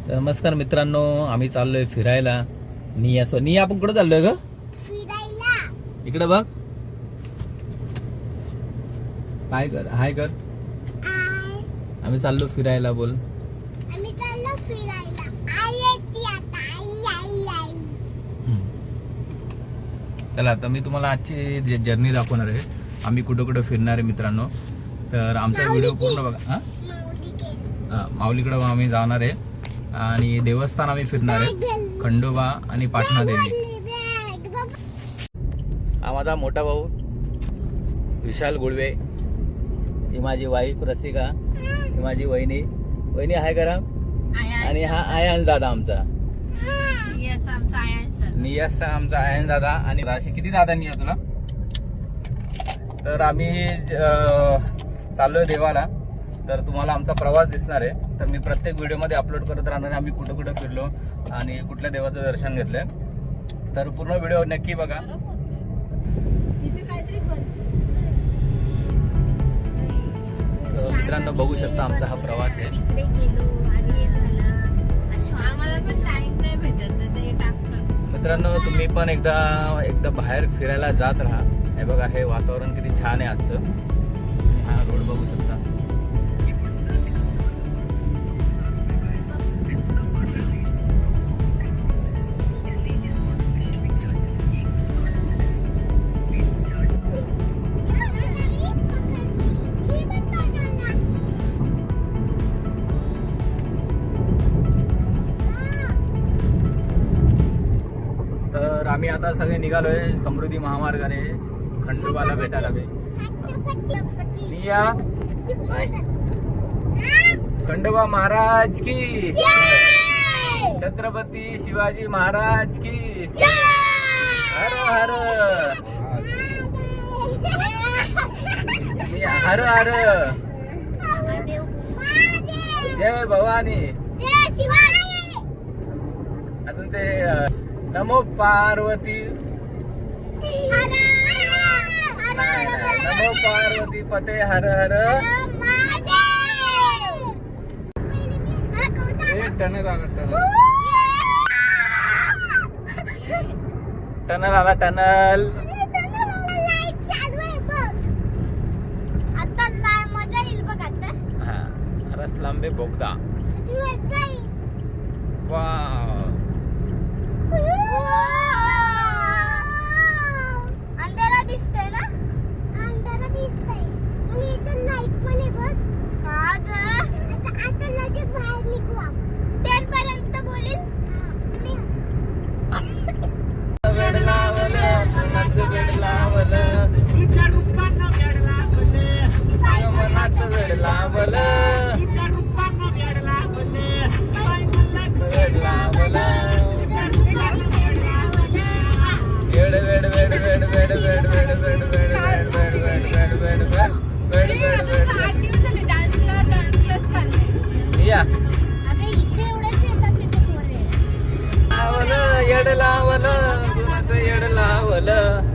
तर नमस्कार मित्रांनो, आम्ही चाललोय फिरायला. निया आपण कुठे चाललोय ग? फिरायला. इकडे बघ. काय कर, हाय कर. आम्ही चाललो फिरायला. बोल. आम्ही चाललो फिरायला. आई येते आता. आई. चला, आता मी तुम्हाला आजची जर्नी दाखवणार आहे. आम्ही कुठं कुठं फिरणार आहे मित्रांनो. तर आमचा व्हिडिओ पूर्ण बघा. माऊलीकडे आम्ही जाणार आहे आणि देवस्थान आम्ही फिरणार आहे, खंडोबा आणि पाटणा देवी. हा माझा मोठा भाऊ विशाल गुळवे, ही माझी वाईफ रसिका, ही माझी वहिनी हाय करा. आणि हा आयन दादा आमचा, नियाचा आमचा आयन दादा. आणि अशी किती दादा निया तुला? तर आम्ही चाललोय देवाला. तर तुम्हाला आमचा प्रवास दिसणार आहे. तर मी प्रत्येक व्हिडिओमध्ये अपलोड करत राहणार आहे आम्ही कुठं कुठं फिरलो आणि कुठल्या देवाचं दर्शन घेतलंय. तर पूर्ण व्हिडिओ नक्की बघा. मित्रांनो बघू शकता आमचा हा प्रवास आहे. मित्रांनो तुम्ही पण एकदा बाहेर फिरायला जात राहा. हे बघा, हे वातावरण किती छान आहे आजचं. हा रोड बघू शकता. तर आम्ही आता सगळे निघालोय समृद्धी महामार्गाने खंडोबाला भेटायला. निया, खंडोबा महाराज की, छत्रपती शिवाजी महाराज की, हर हर हर हर, जय भवानी. अजून ते नमो पार्वती, नमो पार्वती पते हर हर. टनल आला टनल. हा रस लांबे बोगदा. वाव, अंधारा दिसतोय ना? अंधारा दिसतोय. आणि इथं लाईट पण आहे बघ. का ग? आता लगेच बाहेर निघू आपण. 10 पर्यंत बोलील. वेड लावलं, मनात वेड लावलं, मनात वेड लावलं, वेड लावलं. येड लावलं, कुणाचं येड लावलं.